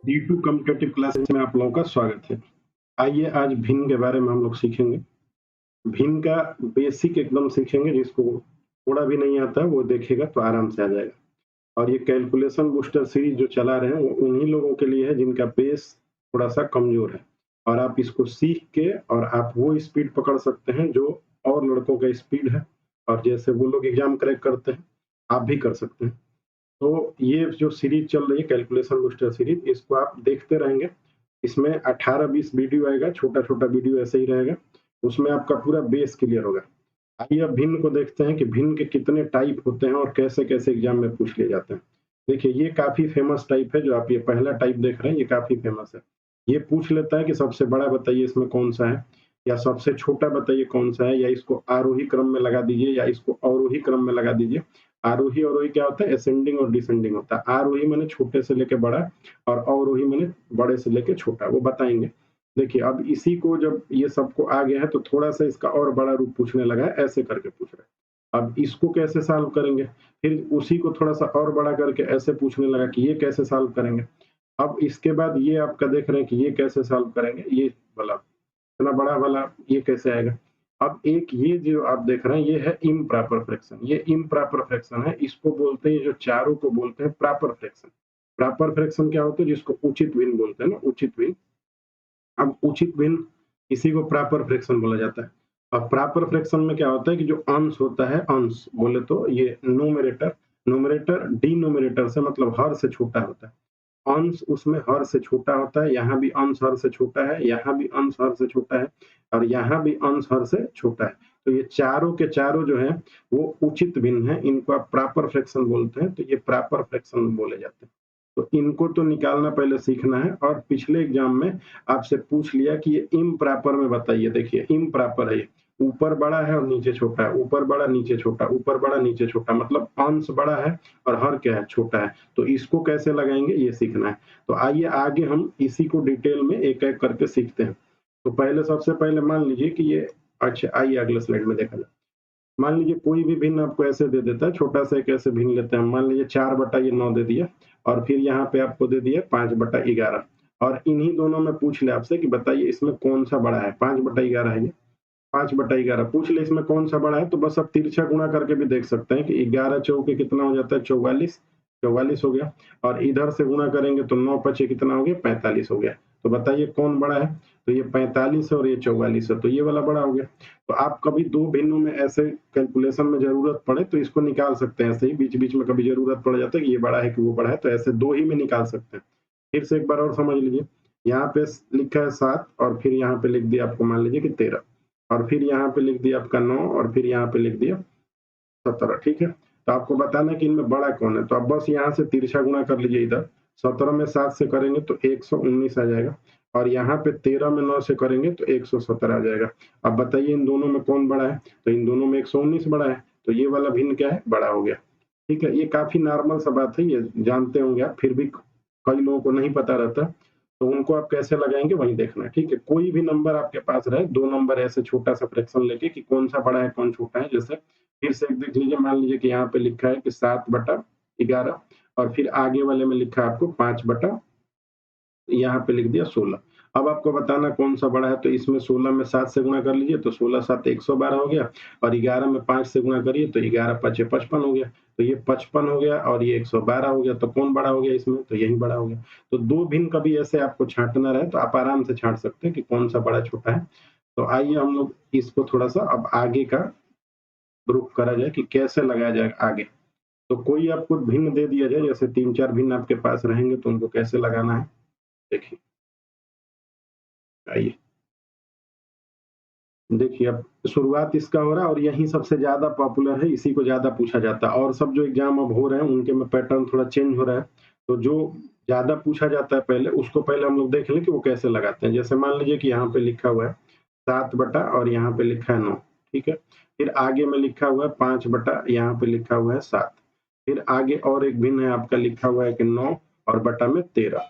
D2 competitive classes में आप लोगों का स्वागत है। आइए आज भिन्न के बारे में हम लोग सीखेंगे। भिन्न का बेसिक एकदम सीखेंगे, जिसको थोड़ा भी नहीं आता वो देखेगा तो आराम से आ जाएगा। और ये कैलकुलेशन बूस्टर सीरीज जो चला रहे हैं वो उन्हीं लोगों के लिए है जिनका बेस थोड़ा-सा कमज़ोर है। और आप इसको सीख के और आप वो स्पीड पकड़ सकते हैं जो और लड़कों का स्पीड है, और जैसे वो लोग एग्ज़ाम क्रैक करते हैं, आप भी कर सकते हैं। तो ये जो सीरीज चल रही है कैलकुलेशन बूस्टर सीरीज, इसको आप देखते रहेंगे। इसमें 18-20 वीडियो आएगा, छोटा-छोटा वीडियो ऐसे ही रहेगा। उसमें आपका पूरा बेस क्लियर होगा। आइए अब भिन्न को देखते हैं कि भिन्न के कितने टाइप होते हैं और कैसे-कैसे एग्जाम में पूछ लिए जाते हैं। देखिए ये काफ़ी फेमस टाइप है, जो आप ये पहला टाइप देख रहे हैं, ये काफ़ी फेमस है। ये पूछ लेता है कि सबसे बड़ा बताइए इसमें कौन-सा है, या सबसे छोटा बताइए कौन-सा है, या इसको आरोही क्रम में लगा दीजिए या इसको अवरोही क्रम में लगा दीजिए। आरोही अवरोही क्या होता है? असेंडिंग और डिसेंडिंग होता है। आरोही माने छोटे से लेके बड़ा, और अवरोही माने बड़े से लेके छोटा, वो बताएँगे। देखिए अब इसी को जब ये सबको आ गया है तो थोड़ा-सा इसका और बड़ा रूप पूछने लगा है, ऐसे करके पूछ रहा है। अब इसको कैसे सॉल्व करेंगे? फिर उसी को थोड़ा-सा और बड़ा करके ऐसे पूछने लगा कि ये कैसे सॉल्व करेंगे? अब इसके बाद ये आपका देख रहे हैं कि ये कैसे सॉल्व करेंगे? ये वाला, इतना बड़ा वाला ये कैसे आएगा? अब एक ये जो आप देख रहे हैं ये है इम्प्रॉपर फ्रैक्शन। ये इम्प्रॉपर फ्रैक्शन है, इसको बोलते हैं, जो चारों को बोलते हैं प्रॉपर फ्रैक्शन। प्रॉपर फ्रैक्शन क्या होता है? जिसको उचित भिन्न बोलते हैं ना, उचित भिन्न। अब उचित भिन्न इसी को प्रॉपर फ्रैक्शन बोला जाता है। अब प्रॉपर फ्रैक्शन में क्या होता है कि जो अंश होता है, अंश बोले तो ये न्यूमरेटर, न्यूमरेटर डिनोमिनेटर से मतलब हर से छोटा होता है। अंश उसमें हर से छोटा होता है, यहाँ भी अंश हर से छोटा है, यहाँ भी अंश हर से छोटा है, और यहाँ भी अंश हर से छोटा है। तो ये चारों के चारों जो हैं वो उचित भिन्न हैं, इनको आप प्रॉपर फ्रैक्शन बोलते हैं, तो ये प्रॉपर फ्रैक्शन बोले जाते हैं। तो इनको तो निकालना पहले सीखना है, और पिछले एग्जाम में आपसे पूछ लिया कि ये इम्प्रॉपर में बताइए। देखिए इम्प्रॉपर है ये, ऊपर बड़ा है और नीचे छोटा है, ऊपर बड़ा नीचे छोटा, ऊपर बड़ा नीचे छोटा, मतलब अंश बड़ा है और हर क्या है? छोटा है। तो इसको कैसे लगाएँगे ये सीखना है। तो आइए आगे हम इसी को डिटेल में एक-एक करके सीखते हैं। तो पहले सबसे पहले मान लीजिए कि ये, अच्छा आइए अगले स्लाइड में देखा जाए। मान लीजिए कोई भी भिन्न आपको ऐसे दे देता है, छोटा-सा एक ऐसे भिन्न लेते हैं। मान लीजिए 4/9 दे दिया, और फिर यहाँ पे आपको दे दिया 5/11, और इन्हीं दोनों में पूछ ले आपसे कि बताइए इसमें कौन-सा बड़ा है? 5/11 है ये, 5/11 पूछ ले इसमें कौन-सा बड़ा है, तो बस आप तिरछा गुणा करके भी देख सकते हैं कि 11 चौके कितना हो जाता है? 44, 44 हो गया, और इधर से गुणा करेंगे तो 9 पचे कितना हो गया? 45 हो गया। तो बताइए कौन बड़ा है? तो ये 45 है और ये 44 है, तो ये वाला बड़ा हो गया। तो आप कभी 2 भिन्नों में ऐसे कैलकुलेशन में ज़रूरत पड़े तो इसको निकाल सकते हैं, ऐसे ही बीच-बीच में कभी ज़रूरत पड़ जाता है कि ये बड़ा है कि वो बड़ा है, तो ऐसे 2 ही में निकाल सकते हैं। फिर से एक बार और समझ लीजिए, यहाँ पे लिखा है 7, और फिर यहाँ पे लिख दिया आपको मान लीजिए कि 13, और फिर यहाँ पे लिख दिया आपका 9, और फिर यहाँ पे लिख दिया 17, ठीक है? तो आपको बताना है कि इनमें बड़ा कौन है, तो आप बस यहाँ से तिरछा गुणा कर लीजिए इधर। 17 में 7 से करेंगे तो 119 आ जाएगा, और यहाँ पे 13 में 9 से करेंगे तो 117 आ जाएगा। अब बताइए इन दोनों में कौन बड़ा है? तो इन दोनों में 119 बड़ा है, तो ये वाला भिन्न क्या है? बड़ा हो गया। ठीक है? ये काफ़ी नॉर्मल सा बात है, ये जानते होंगे आप, फिर भी कई लोगों को नहीं पता रहता, तो उनको आप कैसे लगाएँगे वही देखना है, ठीक है? कोई भी नंबर आपके पास रहे, 2 नंबर ऐसे छोटा-सा फ्रैक्शन लेके कि कौन-सा बड़ा है, कौन छोटा है, जैसे फिर से एक देख लीजिए, मान लीजिए कि यहाँ पे लिखा है कि 7/11, और फिर आगे वाले में लिखा है आपको 5 बटा, यहाँ पे लिख दिया 16। अब आपको बताना कौन-सा बड़ा है, तो इसमें 16 में 7 से गुणा कर लीजिए तो 16 7 112 हो गया, और 11 में 5 से गुणा करिए तो 11 5 55 हो गया। तो ये 55 हो गया और ये 112 हो गया, तो कौन बड़ा हो गया इसमें? तो यही बड़ा हो गया। तो 2 भिन्न कभी ऐसे आपको छाँटना रहे तो आप आराम से छाँट सकते हैं कि कौन-सा बड़ा छोटा है। तो आइए हम लोग इसको थोड़ा-सा अब आगे का ग्रुप करा जाए कि कैसे लगाया जाए आगे। तो कोई आपको भिन्न दे दिया जाए, जैसे 3-4 भिन्न आपके पास रहेंगे तो उनको कैसे लगाना है, देखिए, आइए। देखिए अब शुरुआत इसका हो रहा है, और यही सबसे ज़्यादा पॉपुलर है, इसी को ज़्यादा पूछा जाता है, और सब जो एग्ज़ाम अब हो रहे हैं उनके में पैटर्न थोड़ा चेंज हो रहा है। तो जो ज़्यादा पूछा जाता है पहले, उसको पहले हम लोग देख लें कि वो कैसे लगाते हैं। जैसे मान लीजिए कि यहाँ पे लिखा हुआ है 7 बटा, और यहाँ पे लिखा है 9, ठीक है? फिर आगे में लिखा हुआ है 5 बटा, यहाँ पे लिखा हुआ है 7। फिर आगे और एक भिन्न है आपका, लिखा हुआ है कि 9 और बटा में 13।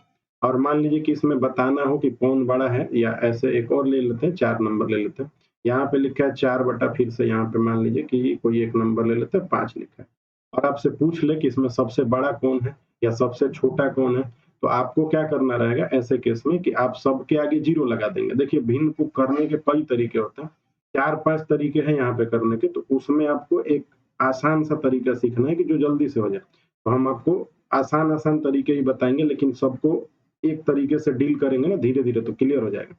और मान लीजिए कि इसमें बताना हो कि कौन बड़ा है, या ऐसे एक और ले लेते हैं, 4 नंबर ले लेते हैं। यहाँ पे लिखा है 4 बटा, फिर से यहाँ पे मान लीजिए कि कोई एक नंबर ले लेते हैं, 5 लिखा है। और आपसे पूछ ले कि इसमें सबसे बड़ा कौन है या सबसे छोटा कौन है, तो आपको क्या करना रहेगा ऐसे केस में कि आप सबके आगे 0 लगा देंगे। देखिए भिन्न को करने के कई तरीके होते हैं, 4-5 तरीके हैं यहाँ पे करने के, तो उसमें आपको एक आसान सा तरीका सीखना है कि जो जल्दी से हो जाए। तो हम आपको आसान तरीके ही बताएंगे, लेकिन सबको एक तरीके से डील करेंगे ना धीरे-धीरे तो क्लियर हो जाएगा।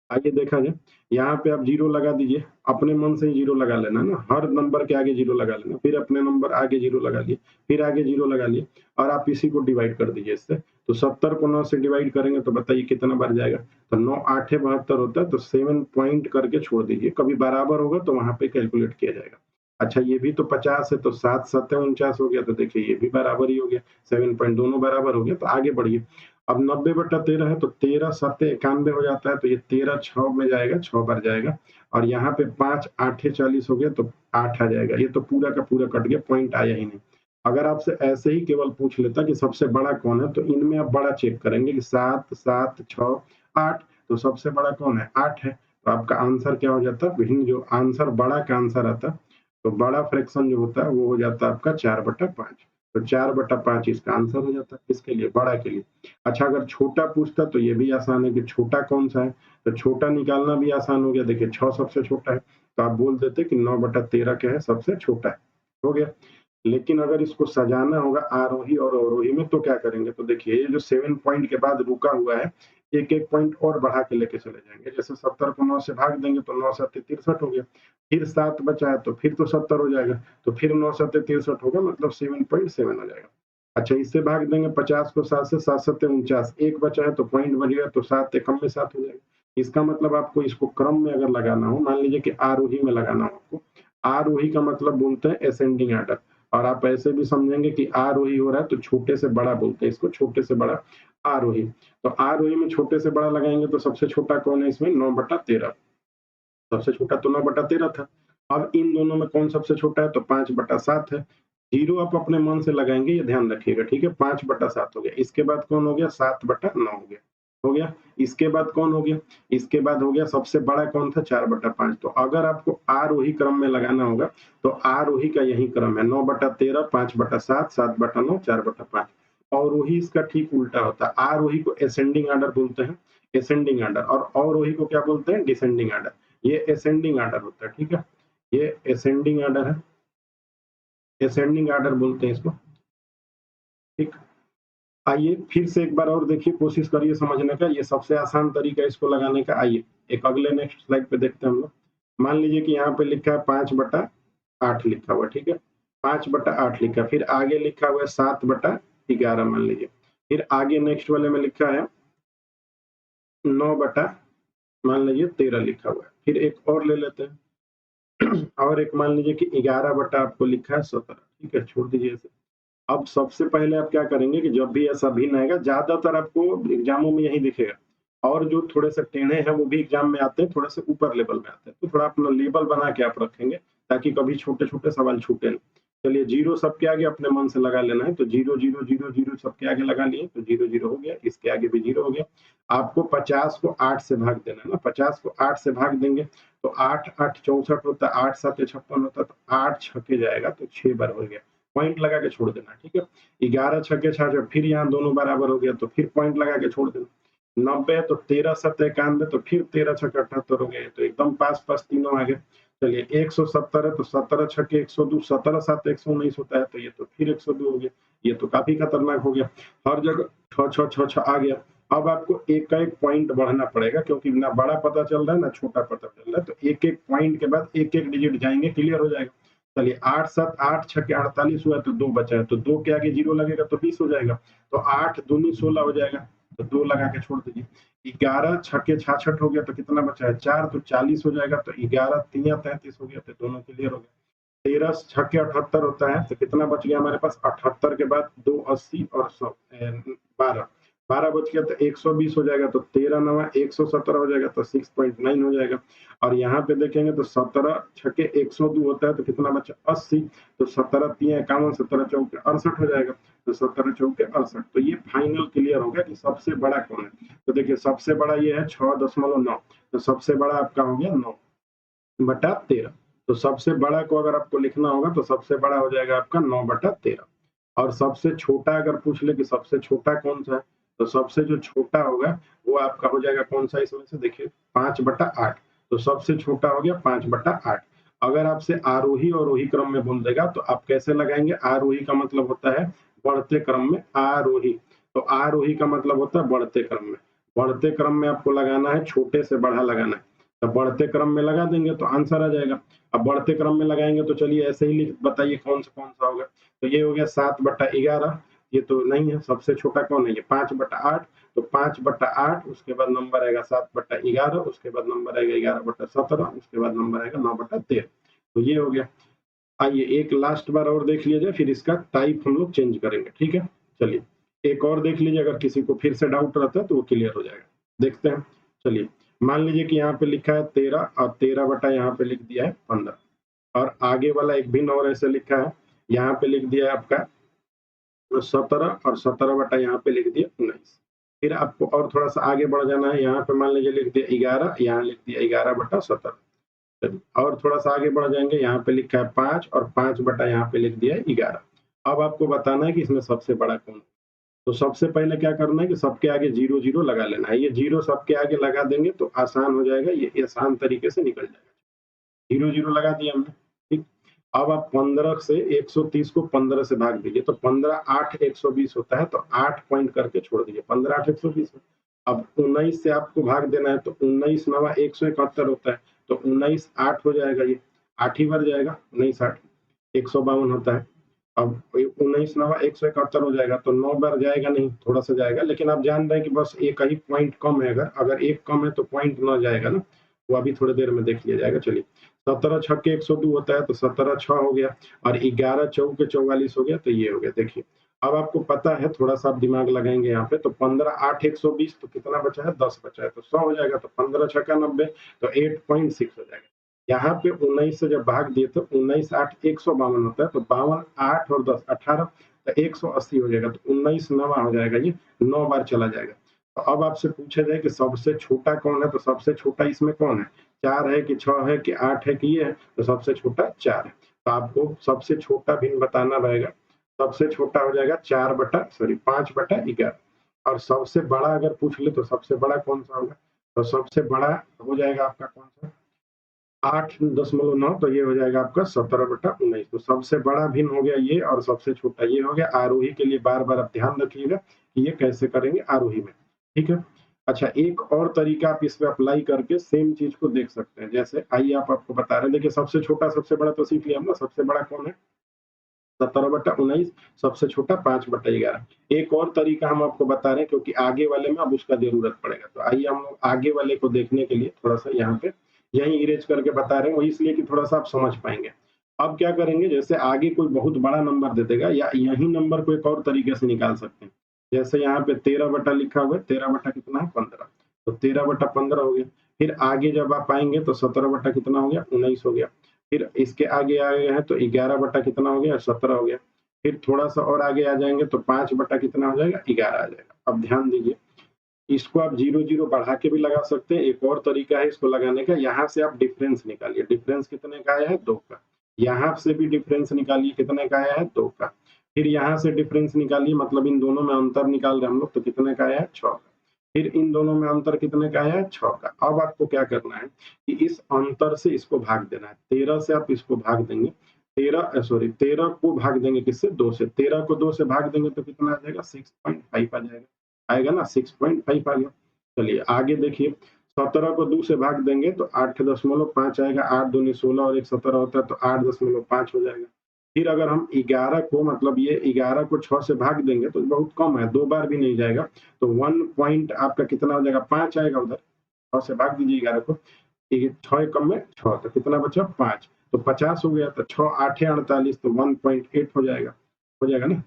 आइए देखा जाए, यहाँ पे आप 0 लगा दीजिए, अपने मन से ही 0 लगा लेना ना, हर नंबर के आगे 0 लगा लेना, फिर अपने नंबर आगे 0 लगा लिए, फिर आगे 0 लगा लिए और आप इसी को डिवाइड कर दीजिए इससे। तो 70 को 9 से डिवाइड करेंगे तो बताइए कितना बार जाएगा? तो 9 8 72 होता है, तो 7 पॉइंट करके छोड़ दीजिए, कभी बराबर होगा तो वहां पे कैलकुलेट किया जाएगा। अच्छा ये भी तो 50 है, तो 7 7 49 हो गया, तो देखिए ये भी बराबर ही हो गया, 7 पॉइंट दोनों बराबर हो गया, तो आगे बढ़िए। अब 90/13 है, तो 13 7 91 हो जाता है, तो ये 13 6 में जाएगा, 6 बार जाएगा और यहाँ पे 5 8 40 हो गया, तो 8 आ जाएगा। ये तो पूरा का पूरा कट गया, पॉइंट आया ही नहीं। अगर आपसे ऐसे ही केवल पूछ लेता कि सबसे बड़ा कौन है, तो इनमें आप बड़ा चेक करेंगे कि 7 7 6 8, तो सबसे बड़ा कौन है? 8 है। तो आपका आंसर क्या हो जाता है? भिन्न जो आंसर बड़ा का आंसर आता है, तो बड़ा फ्रैक्शन जो होता है वो हो जाता है आपका 4/5। तो 4/5 इसका आंसर हो जाता है, किसके लिए? बड़ा के लिए। अच्छा अगर छोटा पूछता तो ये भी आसान है कि छोटा कौन सा है, तो छोटा निकालना भी आसान हो गया। देखिए 6 सबसे छोटा है, तो आप बोल देते कि 9/13 क्या है? सबसे छोटा है, हो गया। लेकिन अगर इसको सजाना होगा आरोही और अवरोही में तो क्या करेंगे? तो देखिए ये जो 7 पॉइंट के बाद रुका हुआ है, एक-एक पॉइंट और बढ़ा के लेके चले जाएंगे। जैसे 70 को 9 से भाग देंगे तो 9 7 63 हो गया, फिर 7 बचा है तो फिर तो 70 हो जाएगा, तो फिर 9 7 63 होगा, मतलब 7.7 हो जाएगा। अच्छा इससे भाग देंगे 50 को 7 से, 7 7 49, एक बचा है तो पॉइंट बच गया, तो 7 एकम में 7 हो जाएगा। इसका मतलब आपको इसको क्रम में अगर लगाना हो, मान लीजिए कि आरोही में लगाना हो आपको, आरोही का मतलब बोलते हैं असेंडिंग ऑर्डर, और आप ऐसे भी समझेंगे कि आरोही हो रहा है तो छोटे से बड़ा बोलते हैं इसको, छोटे से बड़ा आरोही। तो आरोही में छोटे से बड़ा लगाएंगे तो सबसे छोटा कौन है इसमें? 9/13। सबसे छोटा तो 9/13 था। अब इन दोनों में कौन सबसे छोटा है? तो 5/7 है। 0 आप अपने मन से लगाएंगे, ये ध्यान रखिएगा, ठीक है? 5/7 हो गया। इसके बाद कौन हो गया? 7/9 हो गया, हो गया। इसके बाद कौन हो गया? इसके बाद हो गया सबसे बड़ा कौन था? 4/5। तो अगर आपको आरोही क्रम में लगाना होगा तो आरोही का यही क्रम है, 9/13, 5/7, 7/9, 4/5। अवरोही इसका ठीक उल्टा होता है। आरोही को असेंडिंग ऑर्डर बोलते हैं, असेंडिंग ऑर्डर, और अवरोही को क्या बोलते हैं? Descending order. ये असेंडिंग ऑर्डर होता है, ठीक है? ये असेंडिंग ऑर्डर है, असेंडिंग ऑर्डर बोलते हैं इसको, ठीक। आइए फिर से एक बार और देखिए, कोशिश करिए समझने का, ये सबसे आसान तरीका है इसको लगाने का। आइए एक अगले नेक्स्ट स्लाइड पे देखते हैं हम लोग। मान लीजिए कि यहाँ पे लिखा है 5/8 लिखा हुआ है, ठीक है? 5/8 लिखा है, फिर आगे लिखा हुआ है 7/11 मान लीजिए, फिर आगे नेक्स्ट वाले में लिखा है 9 बटा मान लीजिए 13 लिखा हुआ है, फिर एक और ले लेते हैं और एक मान लीजिए कि 11 बटा आपको लिखा है 17, ठीक है? छोड़ दीजिए इसे। अब सबसे पहले आप क्या करेंगे कि जब भी ऐसा भिन्न आएगा, ज्यादातर आपको एग्जामों में यही दिखेगा, और जो थोड़े से टेढ़े हैं वो भी एग्जाम में आते हैं, थोड़े से ऊपर लेवल में आते हैं, तो थोड़ा अपना लेवल बना के आप रखेंगे ताकि कभी छोटे छोटे सवाल छूटे नहीं। चलिए 0 सबके आगे अपने मन से लगा लेना है, तो 0 0 0 0 सबके आगे लगा लिए, तो 0 0 हो गया, इसके आगे भी 0 हो गया। आपको 50 को 8 से भाग देना है ना, 50 को 8 से भाग देंगे तो 8 8 64 होता है, 8 7 56 होता है, तो 8 छके जाएगा, तो 6 बार हो गया, पॉइंट लगा के छोड़ देना, ठीक है? 11 छके 66, फिर यहाँ दोनों बराबर हो गया, तो फिर पॉइंट लगा के छोड़ देना। 90 तो 13 7 91, तो फिर 13 छके 78 हो गए, तो एकदम पास पास तीनों आ गए। चलिए 170 है, तो 17 छके 102, 17 7 119 होता है, तो ये तो फिर 102 हो गया। ये तो काफी खतरनाक हो गया, हर जगह 6 6 6 6 आ गया। अब आपको एक का एक पॉइंट बढ़ना पड़ेगा, क्योंकि ना बड़ा पता चल रहा है ना छोटा पता चल रहा है, तो एक एक पॉइंट के बाद एक एक डिजिट जाएंगे, क्लियर हो जाएगा। चलिए 8 7 8 छके 48 हुआ, तो 2 बचा है, तो 2 के आगे 0 लगेगा तो 20 हो जाएगा, तो 8 दूनी 16 हो जाएगा, तो 2 लगा के छोड़ दीजिए। 11 छके 66 हो गया, तो कितना बचा है? 4, तो 40 हो जाएगा, तो 11 3 33 हो गया, तो दोनों क्लियर हो गया। 13 छके 78 होता है, तो कितना बच गया हमारे पास? 78 के बाद 2 80 और 100 12 12 बच गया, तो 120 हो जाएगा, तो 13 9 117 हो जाएगा, तो 6.9 हो जाएगा। और यहाँ पे देखेंगे तो 17 छके 102 होता है, तो कितना बचा? 80, तो 17 3 51, 17 चौके 68 हो जाएगा, तो 17 चौके 68। तो ये फाइनल क्लियर हो गया कि सबसे बड़ा कौन है। तो देखिए सबसे बड़ा ये है 6.9, तो सबसे बड़ा आपका हो गया 9/13। तो सबसे बड़ा को अगर आपको लिखना होगा तो सबसे बड़ा हो जाएगा आपका 9/13। और सबसे छोटा अगर पूछ ले कि सबसे छोटा कौन सा है, तो सबसे जो छोटा होगा वो आपका हो जाएगा कौन सा इसमें से, देखिए 5/8। तो सबसे छोटा हो गया 5/8। अगर आपसे आरोही और अवरोही क्रम में बोल देगा तो आप कैसे लगाएंगे, आरोही का मतलब होता है बढ़ते क्रम में, आरोही। तो आरोही का मतलब होता है बढ़ते क्रम में। बढ़ते क्रम में आपको लगाना है, छोटे से बड़ा लगाना है। तो बढ़ते क्रम में लगा देंगे तो आंसर आ जाएगा। अब बढ़ते क्रम में लगाएंगे तो चलिए ऐसे ही लिख बताइए कौन सा होगा। तो ये हो गया 7/11। ये तो नहीं है, सबसे छोटा कौन है, ये 5/8। तो 5/8, उसके बाद नंबर आएगा 7/11, उसके बाद नंबर आएगा 11/17, उसके बाद नंबर आएगा 9/13। तो ये हो गया। आइए एक लास्ट बार और देख लीजिए, फिर इसका टाइप हम लोग चेंज करेंगे, ठीक है। चलिए एक और देख लीजिए, अगर किसी को फिर से डाउट रहता है तो वो क्लियर हो जाएगा। देखते हैं। चलिए मान लीजिए कि यहाँ पे लिखा है 13 और 13 यहाँ पे लिख दिया है 15, और आगे वाला एक भिन्न और ऐसे लिखा है, यहाँ पे लिख दिया है आपका 17 और 17 यहाँ पे लिख दिया 19। फिर आपको और थोड़ा सा आगे बढ़ जाना है, यहाँ पे मान लीजिए लिख दिया 11, यहाँ लिख दिया 11/17। और थोड़ा सा आगे बढ़ जाएंगे, यहाँ पे लिखा है 5 और 5 यहाँ पे लिख दिया है 11। अब आपको बताना है कि इसमें सबसे बड़ा कौन है। तो सबसे पहले क्या करना है कि सबके आगे 0 0 लगा लेना है। ये 0 सबके आगे लगा देंगे तो आसान हो जाएगा, ये आसान तरीके से निकल जाएगा। 0 0 लगा दिया हमने, ठीक। अब आप 15 से 130 को 15 से भाग दीजिए, तो 15 8 120 होता है, तो 8 पॉइंट करके छोड़ दीजिए, 15 8 120। अब 19 से आपको भाग देना है, तो 19 9 171 होता है, तो 19 8 हो जाएगा, ये 8 ही भर जाएगा, 19 8 152 होता है। अब 19 9 171 हो जाएगा, तो 9 बार जाएगा नहीं, थोड़ा सा जाएगा, लेकिन आप जान रहे हैं कि बस एक ही पॉइंट कम है। अगर एक कम है तो पॉइंट ना जाएगा ना, वो अभी थोड़ी देर में देख लिया जाएगा। चलिए 17 छक्के 102 होता है, तो 17 6 हो गया, और 11 चौके 44 हो गया, तो ये हो गया। देखिए अब आपको पता है, थोड़ा सा आप दिमाग लगाएंगे यहाँ पे, तो 15 8 120, तो कितना बचा है, 10 बचा है, तो 100 हो जाएगा। तो 15 छक्का 90, तो 8.6 हो जाएगा। यहाँ पे 19 से जब भाग दिए तो 19 8 152 होता है, तो 52 8 और 10 18, तो 180 हो जाएगा। तो 19 9 हो जाएगा, ये 9 बार चला जाएगा। तो अब आपसे पूछा जाए कि सबसे छोटा कौन है, तो सबसे छोटा इसमें कौन है, 4 है कि 6 है कि 8 है कि ये है, तो सबसे छोटा 4 है। तो आपको सबसे छोटा भिन्न बताना रहेगा। सबसे छोटा हो जाएगा 5/11, और सबसे बड़ा अगर पूछ ले तो सबसे बड़ा कौन सा होगा, तो सबसे बड़ा हो जाएगा आपका कौन सा, 8.9, तो ये हो जाएगा आपका 17/19। तो सबसे बड़ा भिन्न हो गया ये, और सबसे छोटा ये हो गया। आरोही के लिए बार बार आप ध्यान रखिएगा कि ये कैसे करेंगे आरोही में, ठीक है। अच्छा एक और तरीका आप इस पे अप्लाई करके सेम चीज को देख सकते हैं। जैसे आइए आपको बता रहे हैं, देखिए सबसे छोटा सबसे बड़ा तो सीख लिया हम ना, सबसे बड़ा कौन है 17/19, सबसे छोटा 5/11। एक और तरीका हम आपको बता रहे हैं, क्योंकि आगे वाले में अब उसका जरूरत पड़ेगा। तो आइए हम लोग आगे वाले को देखने के लिए थोड़ा सा यहाँ पे यही इरेज करके बता रहे हैं, वो इसलिए कि थोड़ा सा आप समझ पाएंगे। अब क्या करेंगे, जैसे आगे कोई बहुत बड़ा नंबर दे देगा, या यही नंबर को एक और तरीके से निकाल सकते हैं। जैसे यहाँ पे 13 लिखा हुआ है, 13 कितना है 15, तो 13/15 हो गया। फिर आगे जब आप आएंगे तो 17 कितना हो गया 19 हो गया। फिर इसके आगे आ गए हैं तो 11 कितना हो गया 17 हो गया। फिर थोड़ा सा और आगे आ जाएंगे तो 5 कितना हो जाएगा 11 आ जाएगा। अब ध्यान दीजिए, इसको आप 0 0 बढ़ा के भी लगा सकते हैं। एक और तरीका है इसको लगाने का, यहाँ से आप डिफरेंस निकालिए, डिफरेंस कितने का आया है 2 का। यहाँ से भी डिफरेंस निकालिए, कितने का आया है 2 का। फिर यहाँ से डिफरेंस निकालिए, मतलब इन दोनों में अंतर निकाल रहे हैं हम लोग, तो कितने का आया है 6 का। फिर इन दोनों में अंतर कितने का आया है 6 का। अब आपको क्या करना है कि इस अंतर से इसको भाग देना है। 13 से आप इसको भाग देंगे, 13 को भाग देंगे किससे 2 से, 13 को 2 से भाग देंगे तो कितना आ जाएगा 6.5 आ जाएगा, आएगा ना 6.5 आ गया। चलिए आगे देखिए, 17 को 2 से भाग देंगे तो 8.5 आएगा, 8 दूनी 16 और 1 17 होता है, तो 8.5 हो जाएगा। फिर अगर हम 11 को, मतलब ये 11 को 6 से भाग देंगे तो बहुत कम है, 2 बार भी नहीं जाएगा, तो 1 पॉइंट आपका कितना हो जाएगा 5 आएगा। उधर 6 से भाग दीजिए 11 को, 6 कम में 6, तो कितना बचा 5, तो 50 हो गया। तो 6 8 48, तो 1.8 हो जाएगा ना।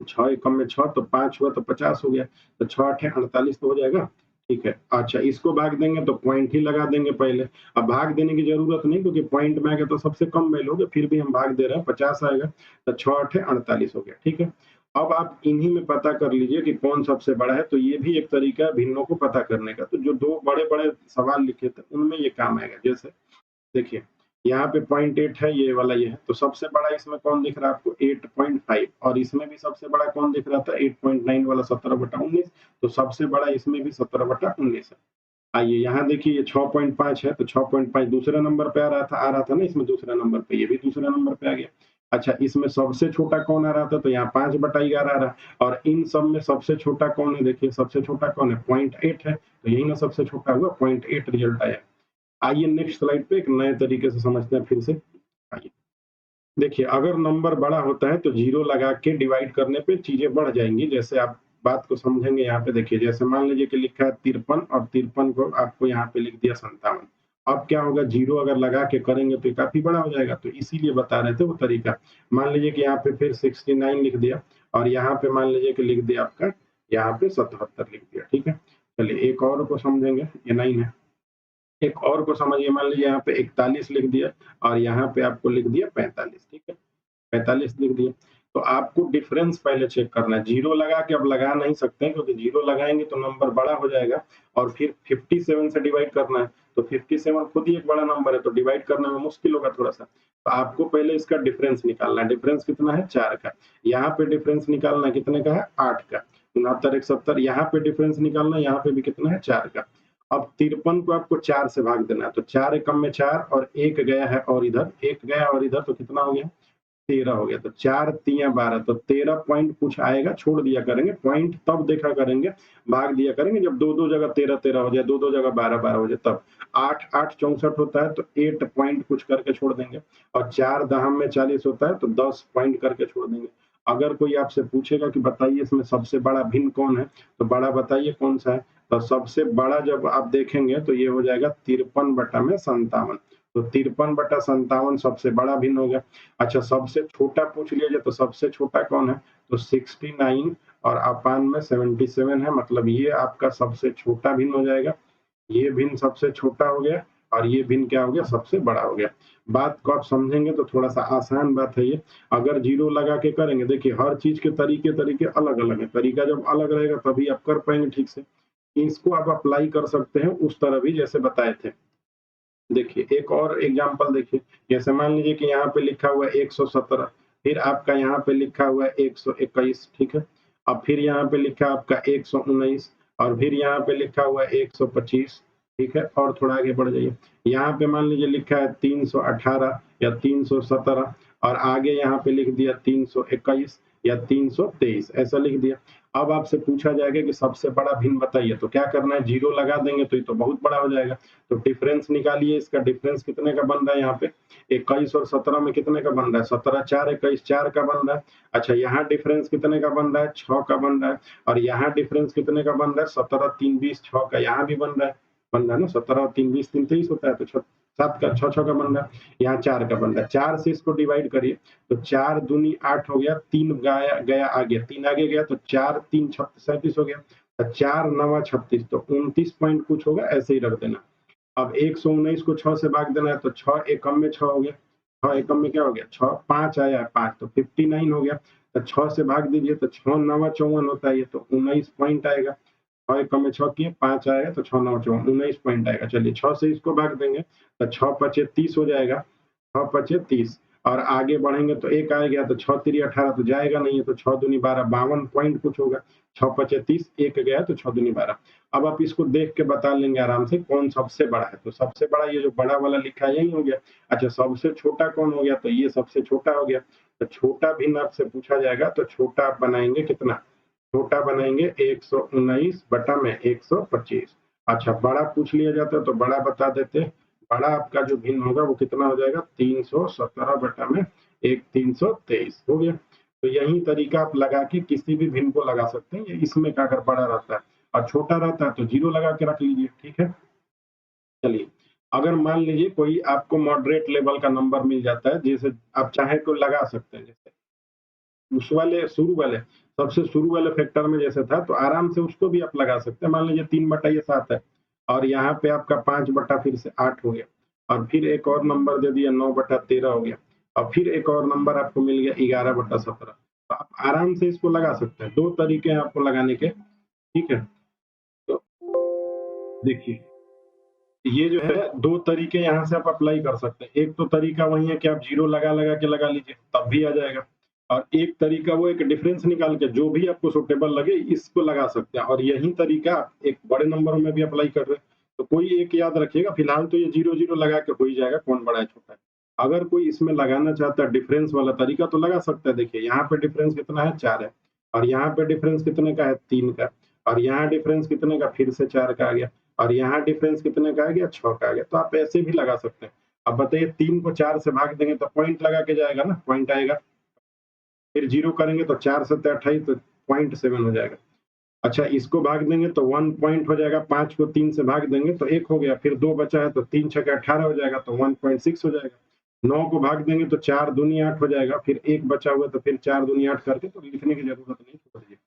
6 कम में 6, तो 5 हुआ तो 50 हो गया, तो 6 8 48 तो हो जाएगा, ठीक है। अच्छा इसको भाग देंगे तो पॉइंट ही लगा देंगे पहले। अब भाग देने की जरूरत नहीं, क्योंकि पॉइंट में आ गया तो सबसे कम वैल्यू होगा, फिर भी हम भाग दे रहे हैं 50 आएगा, तो 6 8 48 हो गया, ठीक है। अब आप इन्हीं में पता कर लीजिए कि कौन सबसे बड़ा है। तो ये भी एक तरीका है भिन्नों को पता करने का। तो जो 2 बड़े बड़े सवाल लिखे थे उनमें ये काम आएगा। जैसे देखिए यहाँ पे 0.8 है, ये वाला ये है, तो सबसे बड़ा इसमें कौन दिख रहा है आपको 8.5, और इसमें भी सबसे बड़ा कौन दिख रहा था 8.9 वाला 17/19, तो सबसे बड़ा इसमें भी 17/19 है। आइए यहाँ देखिए ये 6.5 है, तो 6.5 दूसरे नंबर पे आ रहा था ना इसमें दूसरा नंबर पे, ये भी दूसरा नंबर पे आ गया। अच्छा, इसमें सबसे छोटा कौन आ रहा था, तो यहाँ 5/11 आ रहा है, और इन सब में सबसे छोटा कौन है, देखिए सबसे छोटा कौन है 0.8 है, तो यही ना सबसे छोटा हुआ 0.8 रिजल्ट आया। आइए नेक्स्ट स्लाइड पे एक नए तरीके से समझते हैं फिर से। आइए देखिए, अगर नंबर बड़ा होता है तो जीरो लगा के डिवाइड करने पे चीजें बढ़ जाएंगी। जैसे आप बात को समझेंगे, यहाँ पे देखिए, जैसे मान लीजिए कि लिखा है 53 और 53 को आपको यहाँ पे लिख दिया 57। अब क्या होगा, जीरो अगर लगा के करेंगे तो काफी बड़ा हो जाएगा, तो इसीलिए बता रहे थे वो तरीका। मान लीजिए कि यहाँ पे फिर 69 लिख दिया, और यहाँ पे मान लीजिए कि लिख दिया आपका यहाँ पे 77 लिख दिया। ठीक है, चलिए एक और को समझेंगे, ये 9 है। एक और को समझिए, मान लीजिए यहाँ पे 41 लिख दिया, और यहाँ पे आपको लिख दिया 45। ठीक है, 45 लिख दिया। तो आपको डिफरेंस पहले चेक करना है, जीरो लगा के अब लगा नहीं सकते हैं, क्योंकि जीरो लगाएंगे तो नंबर बड़ा हो जाएगा, और फिर 57 से डिवाइड करना है, तो 57 खुद ही एक बड़ा नंबर है, तो डिवाइड करने में मुश्किल होगा थोड़ा सा। तो आपको पहले इसका डिफरेंस निकालना है। डिफरेंस कितना है 4 का, यहाँ पे डिफरेंस निकालना है कितने का है 8 का, 69 71, यहाँ पे डिफरेंस निकालना है, यहाँ पे भी कितना है 4 का। अब 53 को आपको 4 से भाग देना है, तो 4 एकम में 4, और एक गया है और इधर एक गया और इधर, तो कितना हो गया 13 हो गया। तो 4 तिया 12, तो 13 पॉइंट कुछ आएगा, छोड़ दिया करेंगे, पॉइंट तब देखा करेंगे, भाग दिया करेंगे जब दो दो जगह 13 13 हो जाए, दो दो जगह 12 12 हो जाए, तब 8 8 64 होता है, तो 8 पॉइंट कुछ करके छोड़ देंगे, और 4 दहम में 40 होता है, तो 10 पॉइंट करके छोड़ देंगे। अगर कोई आपसे पूछेगा कि बताइए इसमें सबसे बड़ा भिन्न कौन है, तो बड़ा बताइए कौन सा है, तो सबसे बड़ा जब आप देखेंगे तो ये हो जाएगा 53/57, तो 53/57 सबसे बड़ा भिन्न हो गया। अच्छा, सबसे छोटा पूछ लिया जाए तो सबसे छोटा कौन है, तो 69 और अपान में 77 है, मतलब ये आपका सबसे छोटा भिन्न हो जाएगा। ये भिन्न सबसे छोटा हो गया, और ये भिन्न क्या हो गया सबसे बड़ा हो गया। बात को आप समझेंगे तो थोड़ा सा आसान बात है ये। अगर जीरो लगा के करेंगे, देखिए हर चीज के तरीके तरीके अलग अलग है, तरीका जब अलग रहेगा तभी आप कर पाएंगे ठीक से। इसको आप अप्लाई कर सकते हैं उस तरह भी जैसे बताए थे। देखिए एक और एग्जांपल देखिए, जैसे मान लीजिए कि यहाँ पे लिखा हुआ है 117, फिर आपका यहाँ पे लिखा हुआ है 121। ठीक है, अब फिर यहाँ पे लिखा है आपका 119, और फिर यहाँ पे लिखा हुआ है 125। ठीक है, और थोड़ा आगे बढ़ जाइए, यहाँ पे मान लीजिए लिखा है 318 या 317, और आगे यहाँ पे लिख दिया 321 या 323, ऐसा लिख दिया। अब आपसे पूछा जाएगा कि सबसे बड़ा भिन्न बताइए, तो क्या करना है, जीरो लगा देंगे तो ये तो बहुत बड़ा हो जाएगा, तो डिफरेंस निकालिए। इसका डिफरेंस कितने का बन रहा है, यहाँ पे 21 और 17 में कितने का बन रहा है, 17 4 21 4 का बन रहा है। अच्छा, यहाँ डिफरेंस कितने का बन रहा है 6 का बन रहा है, और यहाँ डिफरेंस कितने का बन रहा है 17 3 20 6 का, यहाँ भी बन रहा है ना, 17 3 20 3 23 होता है, तो 7 का 6 6 का बन रहा है, यहाँ 4 का बन रहा है। 4 से इसको डिवाइड करिए, तो 4 दूनी 8 हो गया, 3 गया गया आगे, 3 आगे गया, तो 4 3 37 हो गया, 4 9 36, तो 29 पॉइंट कुछ होगा, ऐसे ही रख देना। अब 119 को 6 से भाग देना है, तो 6 एकम में 6 हो गया, 6 एकम में क्या हो गया 6, 5 आया है 5, तो 59 हो गया, तो 6 से भाग दीजिए, तो 6 9 54 होता है ये, तो 19 पॉइंट आएगा। 6 एकम में 6 किए, 5 आएगा, तो 6 9 54 19 पॉइंट आएगा। चलिए 6 से इसको भाग देंगे, तो 6 पचे 30 हो जाएगा, 6 पचे 30, और आगे बढ़ेंगे तो एक आ गया, तो 6 3 18, तो जाएगा नहीं है, तो 6 दूनी 12 52 पॉइंट कुछ होगा, 6 पचे 30, एक गया, तो 6 दूनी 12। अब आप इसको देख के बता लेंगे आराम से कौन सबसे बड़ा है, तो सबसे बड़ा ये जो बड़ा वाला लिखा है यही हो गया। अच्छा, सबसे छोटा कौन हो गया, तो ये सबसे छोटा हो गया। तो छोटा भिन्न आपसे पूछा जाएगा, तो छोटा आप बनाएंगे कितना, छोटा बनाएंगे 119/125। अच्छा, बड़ा पूछ लिया जाता है तो बड़ा बता देते, बड़ा आपका जो भिन्न होगा वो कितना हो जाएगा 317/1 हो गया। तो यही तरीका आप लगा के किसी भी भिन्न को लगा सकते हैं। ये इसमें का अगर बड़ा रहता है और छोटा रहता है तो जीरो लगा के रख लीजिए। ठीक है, चलिए अगर मान लीजिए कोई आपको मॉडरेट लेवल का नंबर मिल जाता है, जैसे आप चाहे तो लगा सकते हैं, जैसे उस वाले शुरू वाले सबसे शुरू वाले फैक्टर में जैसे था, तो आराम से उसको भी आप लगा सकते हैं। मान लीजिए 3/7 है, और यहाँ पे आपका 5 फिर से 8 हो गया, और फिर एक और नंबर दे दिया 9/13 हो गया, और फिर एक और नंबर आपको मिल गया 11/17। तो आप आराम से इसको लगा सकते हैं। 2 तरीके हैं आपको लगाने के। ठीक है, तो देखिए ये जो है 2 तरीके यहाँ से आप अप्लाई कर सकते हैं। एक तो तरीका वही है कि आप 0 लगा-लगा के लगा लीजिए, तब भी आ जाएगा। और एक तरीका वो एक डिफरेंस निकाल के जो भी आपको सूटेबल लगे इसको लगा सकते हैं, और यही तरीका एक बड़े नंबरों में भी अप्लाई कर रहे हैं। तो कोई एक याद रखिएगा, फिलहाल तो ये 0-0 लगा के हो ही जाएगा, कौन बड़ा है छोटा है। अगर कोई इसमें लगाना चाहता है डिफरेंस वाला तरीका तो लगा सकता है। देखिए यहाँ पे डिफरेंस कितना है, 4 है, और यहाँ पे डिफरेंस कितने का है, 3 का, और यहाँ डिफरेंस कितने का, फिर से 4 का आ गया, और यहाँ डिफरेंस कितने का आ गया, 6 का आ गया। तो आप ऐसे भी लगा सकते हैं। अब बताइए 3 को 4 से भाग देंगे तो पॉइंट लगा के जाएगा ना, पॉइंट आएगा। फिर 0 करेंगे तो 4 7 28 तो 0.7 हो जाएगा। अच्छा, इसको भाग देंगे तो 1 पॉइंट हो जाएगा, 5 को 3 से भाग देंगे तो 1 हो गया, फिर 2 बचा है तो 3 छक्के 18 हो जाएगा तो 1.6 हो जाएगा। 9 को भाग देंगे तो 4 दूनी 8 हो जाएगा, फिर 1 बचा हुआ तो फिर 4 दूनी 8 करके तो लिखने की जरूरत नहीं, छोड़ दीजिए।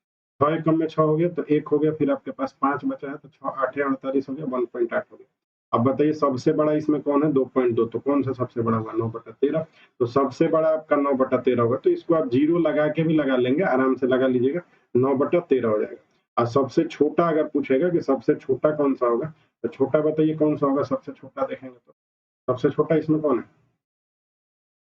6 एकम में 6 हो गया तो 1 हो गया, फिर आपके पास 5 बचा है तो 6 8 48 हो गया, 1.8 हो गया। अब बताइए सबसे बड़ा इसमें कौन है, 2.2, तो कौन सा सबसे बड़ा होगा, 9/13। तो सबसे बड़ा आपका 9/13 होगा, तो इसको आप 0 लगा के भी लगा लेंगे, आराम से लगा लीजिएगा, 9/13 हो जाएगा। और सबसे छोटा अगर पूछेगा कि सबसे छोटा कौन सा होगा, तो छोटा बताइए कौन सा होगा सबसे छोटा, देखेंगे तो सबसे छोटा इसमें कौन है,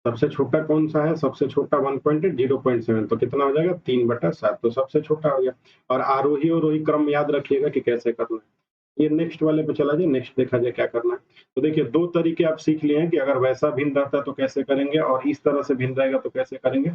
सबसे छोटा कौन सा है, सबसे छोटा 1.0.7, तो कितना हो जाएगा, 3/7, तो सबसे छोटा हो गया। और आरोही और रोही क्रम याद रखिएगा कि कैसे करना है। ये नेक्स्ट वाले पे चला जाए, नेक्स्ट देखा जाए क्या करना है। तो देखिए 2 तरीके आप सीख लिए हैं कि अगर वैसा भिन्न रहता है तो कैसे करेंगे, और इस तरह से भिन्न रहेगा तो कैसे करेंगे।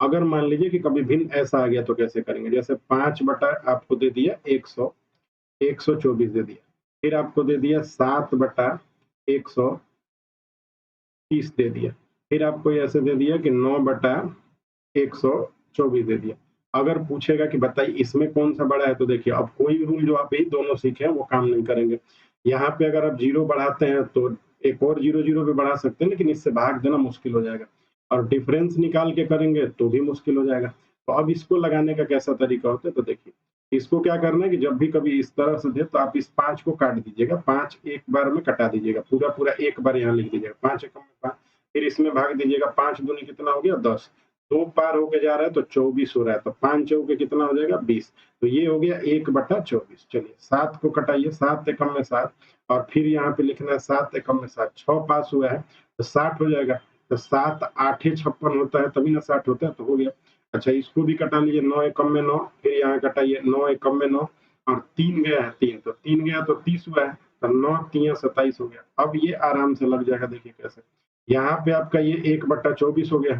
अगर मान लीजिए कि कभी भिन्न ऐसा आ गया तो कैसे करेंगे, जैसे 5 बटा आपको दे दिया 124 दे दिया, फिर आपको दे दिया 7/130 दे दिया, फिर आपको ऐसे दे दिया कि 9/124 दे दिया। अगर पूछेगा कि बताइए इसमें कौन सा बड़ा है, तो देखिए अब कोई रूल जो आप यही दोनों सीखे हैं वो काम नहीं करेंगे। यहाँ पे अगर आप 0 बढ़ाते हैं तो एक और 0-0 भी बढ़ा सकते हैं, लेकिन इससे भाग देना मुश्किल हो जाएगा, और डिफरेंस निकाल के करेंगे तो भी मुश्किल हो जाएगा। तो अब इसको लगाने का कैसा तरीका होता है, तो देखिए इसको क्या करना है कि जब भी कभी इस तरह से दे तो आप इस 5 को काट दीजिएगा, 5 एक बार में कटा दीजिएगा, पूरा पूरा एक बार यहाँ लिख दीजिएगा, 5 एकम में 5, फिर इसमें भाग दीजिएगा, 5 दूनी कितना हो गया, 10, 2 पार होके जा रहा है तो 24 हो रहा है, तो 5 चौके कितना हो जाएगा, 20, तो ये हो गया 1/24। चलिए 7 को कटाइए, 7 एकम में 7, और फिर यहाँ पे लिखना है 7 एकम में 7, 6 पास हुआ है तो 60 हो जाएगा, तो 7 8 56 होता है तभी ना 60 होता है, तो हो गया। अच्छा, इसको भी कटा लीजिए, 9 एकम में 9, फिर यहाँ कटाइए 9 एकम में 9, और 3 गया है 3, तो 3 गया तो 30 हुआ है, तो 9 3 27 हो गया। अब ये आराम से लग जाएगा, देखिए कैसे, यहाँ पे आपका ये 1/24 हो गया,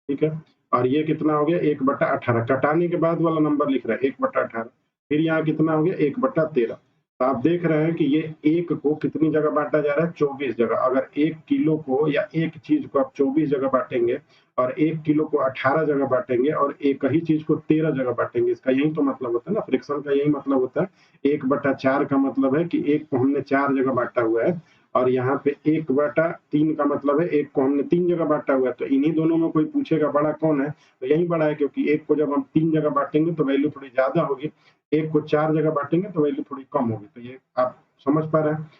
ठीक है, और ये कितना हो गया, 1/18, कटाने के बाद वाला नंबर लिख रहा है 1/18, फिर यहाँ कितना हो गया, 1/13। तो आप देख रहे हैं कि ये एक को कितनी जगह बांटा जा रहा है, 24 जगह। अगर 1 किलो को या एक चीज को आप 24 जगह बांटेंगे, और 1 किलो को 18 जगह बांटेंगे, और एक ही चीज को 13 जगह बांटेंगे, इसका यही तो मतलब होता है ना, फ्रिक्शन का यही मतलब होता है। 1/4 का मतलब है कि एक को हमने 4 जगह बांटा हुआ है, और यहाँ पे 1/3 का मतलब है एक को हमने 3 जगह बांटा हुआ है। तो इन्हीं दोनों में कोई पूछेगा बड़ा कौन है, तो यही बड़ा है, क्योंकि एक को जब हम 3 जगह बांटेंगे तो वैल्यू थोड़ी ज्यादा होगी, एक को 4 जगह बांटेंगे तो वैल्यू थोड़ी कम होगी। तो ये आप समझ पा रहे हैं,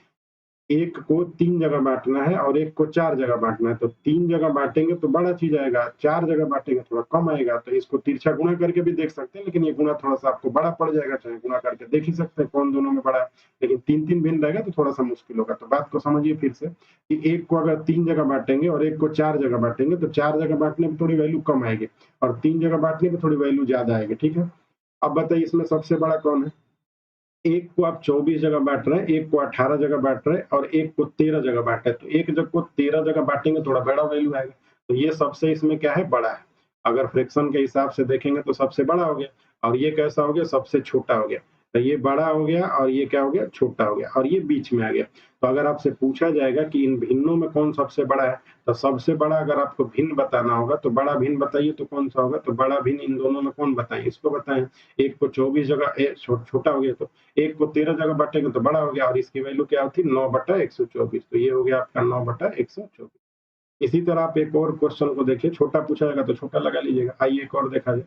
एक को 3 जगह बांटना है और एक को 4 जगह बांटना है, तो 3 जगह बांटेंगे तो बड़ा चीज आएगा, 4 जगह बांटेंगे थोड़ा कम आएगा। तो इसको तिरछा गुणा करके भी देख सकते हैं, लेकिन ये गुणा थोड़ा सा आपको बड़ा पड़ जाएगा, चाहे गुणा करके देख ही सकते हैं कौन दोनों में बड़ा है, लेकिन 3-3 भिन्न रहेगा तो थोड़ा सा मुश्किल होगा। तो बात को समझिए फिर से, कि एक को अगर 3 जगह बांटेंगे और एक को 4 जगह बांटेंगे, तो 4 जगह बांटने में थोड़ी वैल्यू कम आएगी, और 3 जगह बांटने में थोड़ी वैल्यू ज्यादा आएगी, ठीक है। अब बताइए इसमें सबसे बड़ा कौन है, एक को आप 24 जगह बांट रहे हैं, एक को 18 जगह बांट रहे हैं, और एक को 13 जगह बांटे, तो एक जग को 13 जगह बांटेंगे थोड़ा बड़ा वैल्यू आएगा। तो ये सबसे इसमें क्या है, बड़ा है। अगर फ्रैक्शन के हिसाब से देखेंगे तो सबसे बड़ा हो गया, और ये कैसा हो गया, सबसे छोटा हो गया। तो ये बड़ा हो गया, और ये क्या हो गया, छोटा हो गया, और ये बीच में आ गया। तो अगर आपसे पूछा जाएगा कि इन भिन्नों में कौन सबसे बड़ा है, तो सबसे बड़ा अगर आपको भिन्न बताना होगा तो बड़ा भिन्न बताइए, तो कौन सा होगा, तो बड़ा भिन्न इन दोनों में कौन बताएं, इसको बताएं। एक को 24 जगह छोटा हो गया, तो एक को 13 जगह बांटेंगे तो बड़ा हो गया, और इसकी वैल्यू क्या थी, 9/124, तो ये हो गया आपका 9/124। इसी तरह आप एक और क्वेश्चन को देखिए, छोटा पूछा जाएगा तो छोटा लगा लीजिएगा। आइए एक और देखा जाए,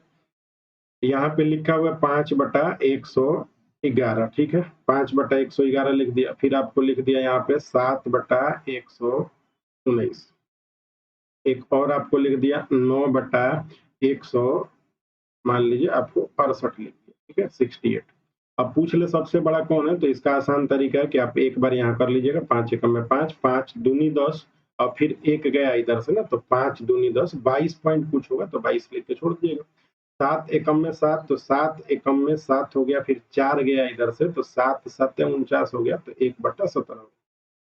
यहाँ पे लिखा हुआ है 5/111, ठीक है, 5/111 लिख दिया, फिर आपको लिख दिया यहाँ पे 7/119, एक और आपको लिख दिया 9/100, मान लीजिए आपको 68 लिख दिया, ठीक है, 68। अब पूछ ले सबसे बड़ा कौन है, तो इसका आसान तरीका है कि आप एक बार यहाँ कर लीजिएगा, 5 एकम में 5, 5 दूनी 10 और फिर एक गया इधर से ना, तो 5 दूनी 10, 22 पॉइंट कुछ होगा तो 22 लिख के छोड़ दीजिएगा। 7 एकम में 7, तो 7 एकम में 7 हो गया, फिर 4 गया इधर से तो 7 7 49 हो गया, तो 1/17 हो गया।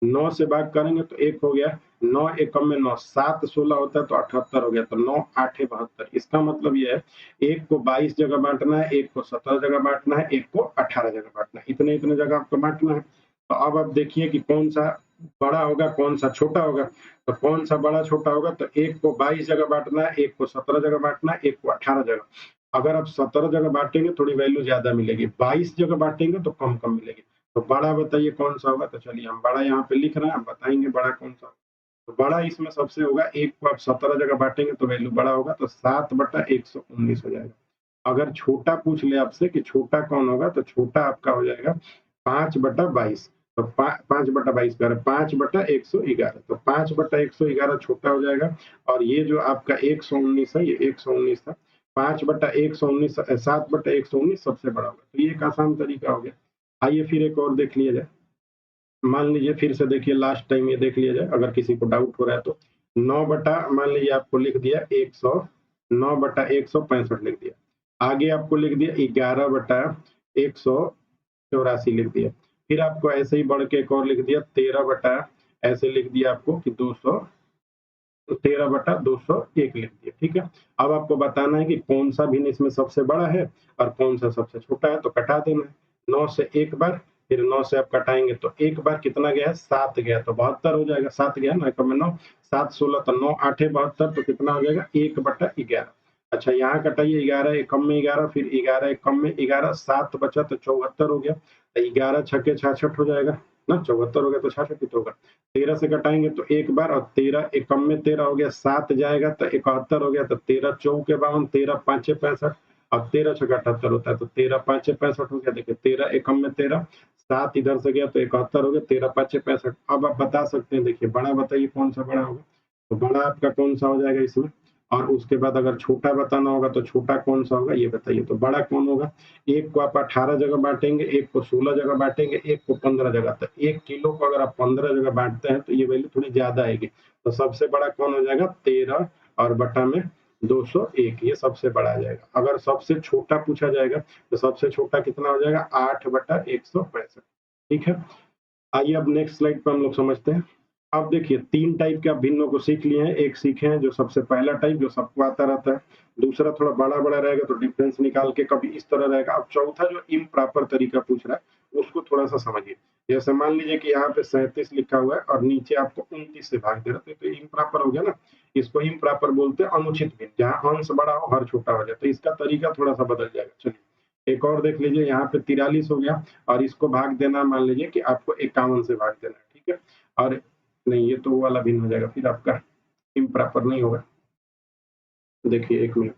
9 से भाग करेंगे तो 1 हो गया, 9 एकम में 9, 7 16 होता है तो 78 हो गया, तो 9 8 72। इसका मतलब ये है, एक को 22 जगह बांटना है, एक को 17 जगह बांटना है, एक को 18 जगह बांटना है, इतने इतने जगह आपको बांटना है। तो अब आप देखिए कि कौन सा बड़ा होगा, कौन सा छोटा होगा। तो कौन सा बड़ा छोटा होगा, तो एक को 22 जगह बांटना है, एक को 17 जगह बांटना है, एक को 18 जगह। अगर आप 17 जगह बांटेंगे थोड़ी वैल्यू ज्यादा मिलेगी, 22 जगह बांटेंगे तो कम कम मिलेगी। तो बड़ा बताइए कौन सा होगा, तो चलिए हम बड़ा यहाँ पे लिख रहे हैं, हम बताएंगे बड़ा कौन सा। तो बड़ा इसमें सबसे होगा, एक को आप 17 जगह बांटेंगे तो वैल्यू बड़ा होगा, तो 7/119 हो जाएगा। अगर छोटा पूछ ले आपसे कि छोटा कौन होगा, तो छोटा आपका हो जाएगा 5/22। तो 5/22 कर 5/111, तो 5/111 छोटा हो जाएगा। और ये जो आपका 119 है, ये 119 था, 5/119 7/119 सबसे बड़ा होगा। तो ये एक आसान तरीका हो गया। आइए फिर एक और देख लिया जाए। मान लीजिए फिर से देखिए, लास्ट टाइम ये देख लिया जाए अगर किसी को डाउट हो रहा है तो। 9 बटा मान लीजिए आपको लिख दिया 100, 9/165 लिख दिया। आगे आपको लिख दिया 11/184 लिख दिया। फिर आपको ऐसे ही बढ़ के एक और लिख दिया 13 बटा, ऐसे लिख दिया आपको कि 200, तो 13/201 लिख दिया। ठीक है, अब आपको बताना है कि कौन सा भिन्न इसमें सबसे बड़ा है और कौन सा सबसे छोटा है, तो कटा देना है। 9 से एक बार, फिर 9 से आप कटाएंगे तो एक बार कितना गया है, 7 गया, तो 72 हो जाएगा। 7 गया 9 में 9, 7 16, तो 9 8 72, तो कितना हो जाएगा 1/11। अच्छा यहाँ कटाइए, 11 एकम में 11, फिर 11 एकम में 11, 7 बचा तो 74 हो गया। 11 छक्के 66 हो जाएगा ना, 74 हो गया तो 66 तो होगा। 13 से कटाएंगे तो एक बार, और 13 एकम में 13 हो गया, 7 जाएगा तो 71 हो गया, तो 13 चौके 52, 13 5 65, अब 13 छक्का 78 होता है, तो 13 5 65 हो गया। देखिए 13 एकम में 13, 7 इधर से गया तो 71 हो गया, 13 5 65। अब आप बता सकते हैं, देखिए बड़ा बताइए कौन सा बड़ा होगा, तो बड़ा आपका कौन सा हो जाएगा इसमें। और उसके बाद अगर छोटा बताना होगा तो छोटा कौन सा होगा ये बताइए। तो बड़ा कौन होगा, एक को आप 18 जगह बांटेंगे, एक को 16 जगह बांटेंगे, एक को 15 जगह। तो 1 किलो को अगर आप 15 जगह बांटते हैं तो ये वैल्यू थोड़ी ज्यादा आएगी। तो सबसे बड़ा कौन हो जाएगा, 13 और बटा में 201, ये सबसे बड़ा आ जाएगा। अगर सबसे छोटा पूछा जाएगा तो सबसे छोटा कितना हो जाएगा, 8/165। ठीक है, आइए अब नेक्स्ट स्लाइड पर हम लोग समझते हैं। अब देखिए 3 टाइप के आप भिन्नों को सीख लिए हैं। एक सीखे हैं जो सबसे पहला टाइप जो सबको आता रहता है, दूसरा थोड़ा बड़ा-बड़ा रहेगा तो डिफरेंस निकाल के कभी इस तरह रहेगा। अब चौथा जो इम्प्रॉपर तरीका पूछ रहा है उसको थोड़ा-सा समझिए। जैसे मान लीजिए कि यहाँ पे 37 लिखा हुआ है और नीचे आपको 29 से भाग दे रहा है, तो इम्प्रॉपर हो गया ना। इसको इम्प्रॉपर बोलते हैं अनुचित भिन्न, जहाँ अंश बड़ा हो हर छोटा हो जाए। तो इसका तरीका थोड़ा-सा बदल जाएगा। चलिए एक और देख लीजिए, यहाँ पे 43 हो गया और इसको भाग देना, मान लीजिए कि आपको 51 से भाग देना है। ठीक है, और नहीं ये तो वो वाला भिन्न हो जाएगा, फिर आपका इम्प्रॉपर नहीं होगा। देखिए 1 मिनट,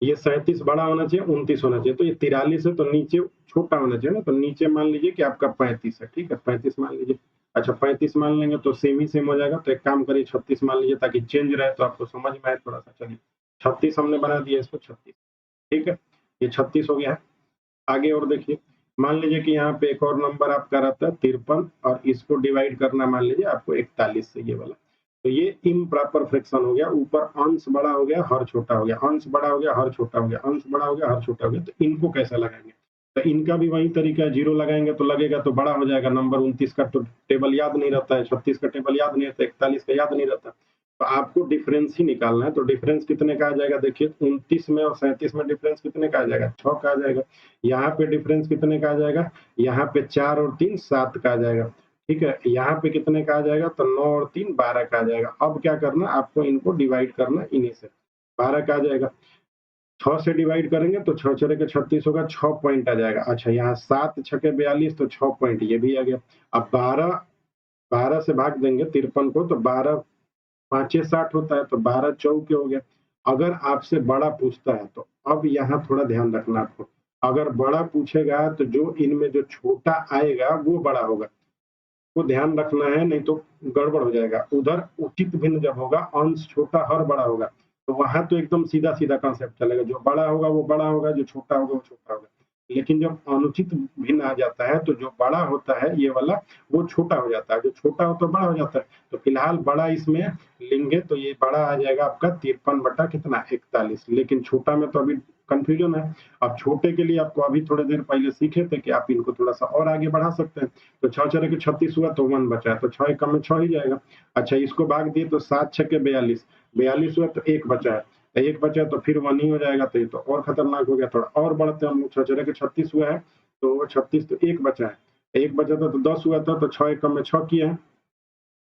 ये 37 बड़ा होना चाहिए, 29 होना चाहिए, तो ये 43 है तो नीचे छोटा होना चाहिए ना, तो नीचे मान लीजिए कि आपका 35 है। ठीक है, 35 मान लीजिए। अच्छा 35 मान लेंगे तो सेम ही सेम हो जाएगा, तो एक काम करिए 36 मान लीजिए ताकि चेंज रहे तो आपको समझ में आए थोड़ा सा। चलिए 36 हमने बना दिया इसको 36। ठीक है, ये 36 हो गया है। आगे और देखिए, मान लीजिए कि यहाँ पे एक और नंबर आपका रहता है 53 और इसको डिवाइड करना मान लीजिए आपको 41 से, ये वाला। तो ये इम्प्रॉपर फ्रैक्शन हो गया, ऊपर अंश बड़ा हो गया हर छोटा हो गया, अंश बड़ा हो गया हर छोटा हो गया, अंश बड़ा हो गया हर छोटा हो गया। तो इनको कैसे लगाएंगे, तो इनका भी वही तरीका है, जीरो लगाएंगे तो लगेगा तो बड़ा हो जाएगा नंबर। 29 का तो टेबल याद नहीं रहता है, 36 का टेबल याद नहीं रहता, 41 का याद नहीं रहता, तो आपको डिफरेंस ही निकालना है। तो डिफरेंस कितने का आ जाएगा, देखिए 29 में और 37 में डिफरेंस कितने का आ जाएगा, 6 का आ जाएगा। यहाँ पे डिफरेंस कितने का आ जाएगा, यहाँ पे 4 और 3 7 का आ जाएगा। ठीक है, यहाँ पे कितने का आ जाएगा, तो 9 और 3 12 का आ जाएगा। अब क्या करना, आपको इनको डिवाइड करना इन्हीं से, 12 का आ जाएगा। 6 से डिवाइड करेंगे तो 6 छड़े के 36 होगा, 6 पॉइंट आ जाएगा। अच्छा यहाँ 7 छके 42, तो 6 पॉइंट ये भी आ गया। अब 12 से भाग देंगे 53 को, तो 12 5 60 होता है, तो 12 चौके हो गया। अगर आपसे बड़ा पूछता है तो अब यहाँ थोड़ा ध्यान रखना आपको, अगर बड़ा पूछेगा तो जो इनमें जो छोटा आएगा वो बड़ा होगा, वो ध्यान रखना है, नहीं तो गड़बड़ हो जाएगा। उधर उचित भिन्न जब होगा, अंश छोटा हर बड़ा होगा, तो वहां तो एकदम सीधा सीधा कॉन्सेप्ट चलेगा, जो बड़ा होगा वो बड़ा होगा, जो छोटा होगा वो छोटा होगा। लेकिन जब अनुचित भिन्न आ जाता है तो जो बड़ा होता है ये वाला वो छोटा हो जाता है, जो छोटा हो तो बड़ा हो जाता है। तो फिलहाल बड़ा इसमें लेंगे तो ये बड़ा आ जाएगा आपका 53 बटा कितना 41, लेकिन छोटा में तो अभी कंफ्यूजन है। अब छोटे के लिए आपको अभी थोड़ी देर पहले सीखे थे कि आप इनको थोड़ा सा और आगे बढ़ा सकते हैं। तो 6 चौके के 36 हुआ तो 1 बचा है, तो 6 कम में 6 ही जाएगा। अच्छा, इसको भाग दिए तो 7 छक्के 42, 42 हुआ तो 1 बचा है, एक बचा तो फिर 1 ही हो जाएगा, तो ये तो और खतरनाक हो गया। थोड़ा और बढ़ते हैं हम लोग, 6 चौके के 36 हुआ है तो 36, तो 1 बचा है, 1 बचा था तो 10 हुआ था, तो 6 कम में 6 किया है,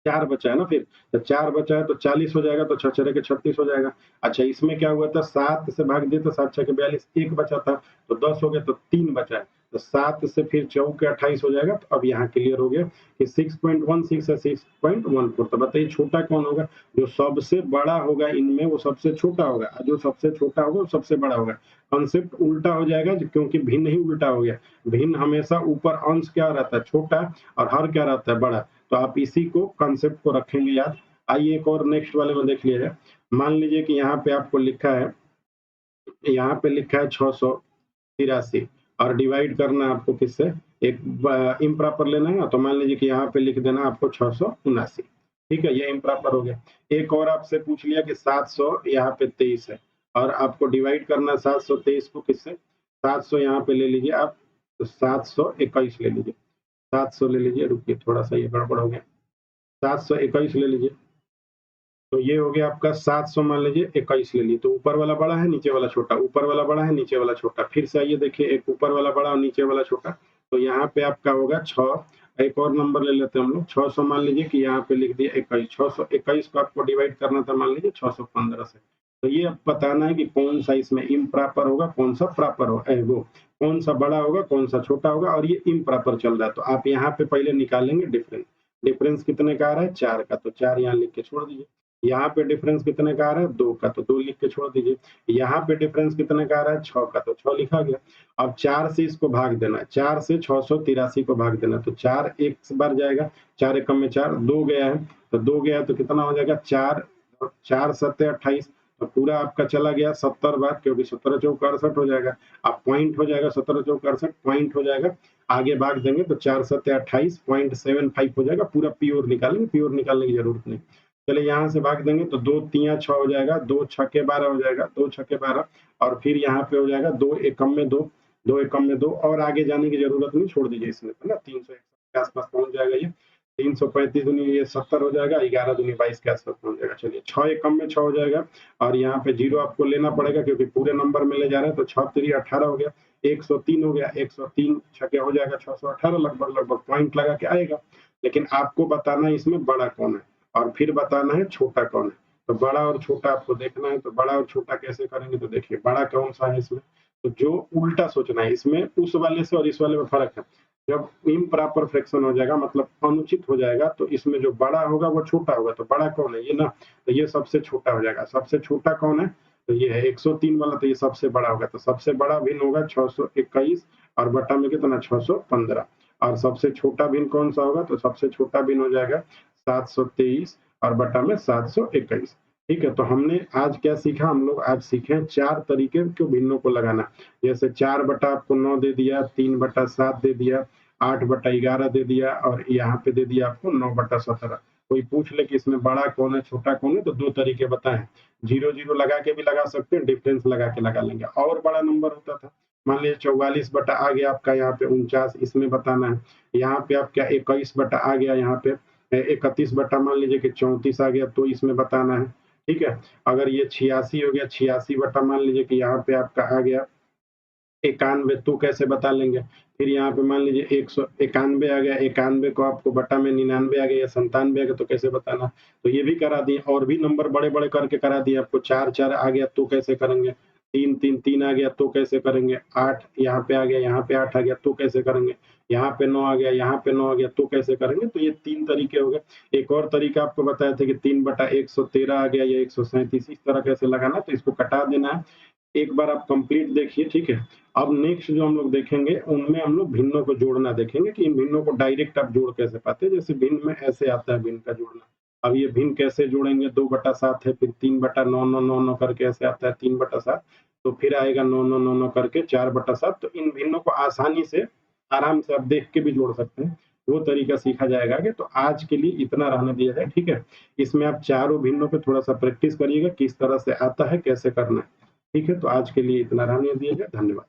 4 बचा है ना, फिर तो 4 बचा है तो 40 हो जाएगा, तो 6 चौके के 36 हो जाएगा। अच्छा, इसमें क्या हुआ था, 7 से भाग दिए तो 7 छक्के 42, 1 बचा था तो 10 हो गया, तो 3 बचा है, तो 7 से फिर चौके 28 हो जाएगा। तो अब यहाँ क्लियर हो गया कि 6.16 है 6.14। तो बताइए छोटा कौन होगा, जो सबसे बड़ा होगा इनमें वो सबसे छोटा होगा, और जो सबसे छोटा होगा वो सबसे बड़ा होगा। कॉन्सेप्ट उल्टा हो जाएगा क्योंकि भिन्न ही उल्टा हो गया। भिन्न हमेशा ऊपर अंश क्या रहता है, छोटा, और हर क्या रहता है, बड़ा। तो आप इसी को कंसेप्ट को रखेंगे याद। आइए एक और नेक्स्ट वाले में देख लिया जाए। मान लीजिए कि यहाँ पे आपको लिखा है, यहाँ पे लिखा है 683 और डिवाइड करना है आपको किससे, एक इम्प्रॉपर लेना है ना, तो मान लीजिए कि यहाँ पे लिख देना आपको 679। ठीक है, ये इम्प्रॉपर हो गया। एक और आपसे पूछ लिया कि 700 यहाँ पे 23 है और आपको डिवाइड करना है 723 को किससे, 700 यहाँ पे ले लीजिए आप, तो 721 ले लीजिए, 700 ले लीजिए, रुकिए थोड़ा सा ये गड़बड़ हो गया, 721 ले लीजिए। तो ये हो गया आपका 700, मान लीजिए 21 ले लीजिए, तो ऊपर वाला बड़ा है नीचे वाला छोटा, ऊपर वाला बड़ा है नीचे वाला छोटा। फिर से आइए देखिए, एक ऊपर वाला बड़ा और नीचे वाला छोटा, तो यहाँ पे आपका होगा 6। एक और नंबर ले लेते हैं हम लोग, 600 मान लीजिए कि यहाँ पे लिख दिया 21, 621 को आपको डिवाइड करना था मान लीजिए 615 से। तो ये अब बताना है कि कौन सा इसमें इम्प्रॉपर होगा, कौन सा प्रॉपर हो, वो कौन सा बड़ा होगा कौन सा छोटा होगा, और ये इम्प्रॉपर चल रहा है। तो आप यहाँ पे पहले निकालेंगे डिफरेंस। डिफरेंस कितने का आ रहा है, 4 का, तो 4 यहाँ लिख के छोड़ दीजिए। यहाँ पे डिफरेंस कितने का आ रहा है, 2 का, तो 2 लिख के छोड़ दीजिए। यहाँ पे डिफरेंस कितने का आ रहा है, 6 का, तो 6 लिखा गया। अब 4 से इसको भाग देना है, 4 से 683 को भाग देना, तो 4 एक बार जाएगा, 4 एकम में 4, 2 गया है, तो 2 गया है तो कितना हो जाएगा, 4, 4 सत्ते 28, तो पूरा आपका चला गया 70 बार, क्योंकि 17 चौक 68 हो जाएगा। अब पॉइंट हो जाएगा 17 चौक 68 पॉइंट हो जाएगा, आगे भाग देंगे तो 4 सत्ते 28 0.75 हो जाएगा। पूरा प्योर निकालेंगे, प्योर निकालने की जरूरत नहीं। चलिए यहाँ से भाग देंगे तो 2 तिया 6 हो जाएगा, 2 छक्के 12 हो जाएगा, 2 छक्के 12, और फिर यहाँ पे हो जाएगा 2 एकम में 2, 2 एकम में 2, और आगे जाने की जरूरत नहीं, छोड़ दीजिए इसमें तो ना, 300 के आसपास पहुंच जाएगा ये। 335 दूनी ये 70 हो जाएगा, 11 दूनी 22 के आसपास पहुंच जाएगा। चलिए 6 एकम में 6 हो जाएगा, और यहाँ पे जीरो आपको लेना पड़ेगा क्योंकि पूरे नंबर में ले जा रहे हैं, तो 6 3 18 हो गया, 103 हो गया, 103 छक्के हो जाएगा 618, लगभग लगभग पॉइंट लगा के आएगा। लेकिन आपको बताना है इसमें बड़ा कौन है और फिर बताना है छोटा कौन है। तो बड़ा और छोटा आपको देखना है, तो बड़ा और छोटा कैसे करेंगे, तो देखिए बड़ा कौन सा है इसमें, तो जो उल्टा सोचना है इसमें, उस वाले से और इस वाले में फर्क है। जब इम्प्रॉपर फ्रैक्शन हो जाएगा, मतलब अनुचित हो जाएगा, तो इसमें जो बड़ा होगा वो छोटा होगा। तो बड़ा कौन है, ये ना, तो ये सबसे छोटा हो जाएगा। सबसे छोटा कौन है, तो ये है 103 वाला, तो ये सबसे बड़ा होगा। तो सबसे बड़ा भिन्न होगा 621 और बटा में कितना 615, और सबसे छोटा भिन्न कौन सा होगा, तो सबसे छोटा भिन्न हो जाएगा 723 और बटा में 721। ठीक है, तो हमने आज क्या सीखा, हम लोग आज सीखे 4 तरीके के भिन्नों को लगाना। जैसे 4 बटा आपको 9 दे दिया, 3 बटा 7 दे दिया, 8 बटा 11 दे दिया, और यहाँ पे दे दिया आपको 9 बटा 17। कोई पूछ ले कि इसमें बड़ा कौन है छोटा कौन है, तो 2 तरीके बताएं। 0 0 लगा के भी लगा सकते हैं, डिफरेंस लगा के लगा लेंगे। और बड़ा नंबर होता था, मान लीजिए 44 बटा आ गया आपका यहाँ पे 49, इसमें बताना है। यहाँ पे आप क्या 21 बटा आ गया, यहाँ पे 31 बटा मान लीजिए कि 34 आ गया, तो इसमें बताना है। ठीक है, अगर ये 86 हो गया, 86 बटा मान लीजिए कि यहाँ पे आपका आ गया 91, तो कैसे बता लेंगे। फिर यहाँ पे मान लीजिए 191 आ गया, 91 को आपको बटा में 99 आ गया या 97 आ गया, तो कैसे बताना। तो ये भी करा दिए, और भी नंबर बड़े बड़े करके करा दिए आपको। 4 4 आ गया तो कैसे करेंगे, 3 3 3 आ गया तो कैसे करेंगे, 8 यहाँ पे आ गया, यहाँ पे 8 आ गया तो कैसे करेंगे, यहाँ पे 9 आ गया, यहाँ पे 9 आ गया तो कैसे करेंगे। तो ये 3 तरीके हो गए। एक और तरीका आपको बताया था कि 3 बटा 113 आ गया या 137, इस तरह कैसे लगाना, तो इसको कटा देना है। एक बार आप कंप्लीट देखिए, ठीक है। अब नेक्स्ट जो हम लोग देखेंगे उनमें हम लोग भिन्नों को जोड़ना देखेंगे कि इन भिन्नों को डायरेक्ट आप जोड़ कैसे पाते हैं। जैसे भिन्न में ऐसे आता है भिन्न का जोड़ना। अब ये भिन्न कैसे जोड़ेंगे, 2 बटा 7 है, फिर 3 बटा 9 9 9 9 करके ऐसे आता है 3 बटा 7। तो फिर आएगा 9 9 9 9 करके 4/7। तो इन भिन्नों को आसानी से आराम से आप देख के भी जोड़ सकते हैं, वो तरीका सीखा जाएगा आगे। तो आज के लिए इतना रहने दिया जाए, ठीक है। इसमें आप चारों भिन्नों पे थोड़ा सा प्रैक्टिस करिएगा, किस तरह से आता है, कैसे करना है, ठीक है। तो आज के लिए इतना रहने दिया जाए, धन्यवाद।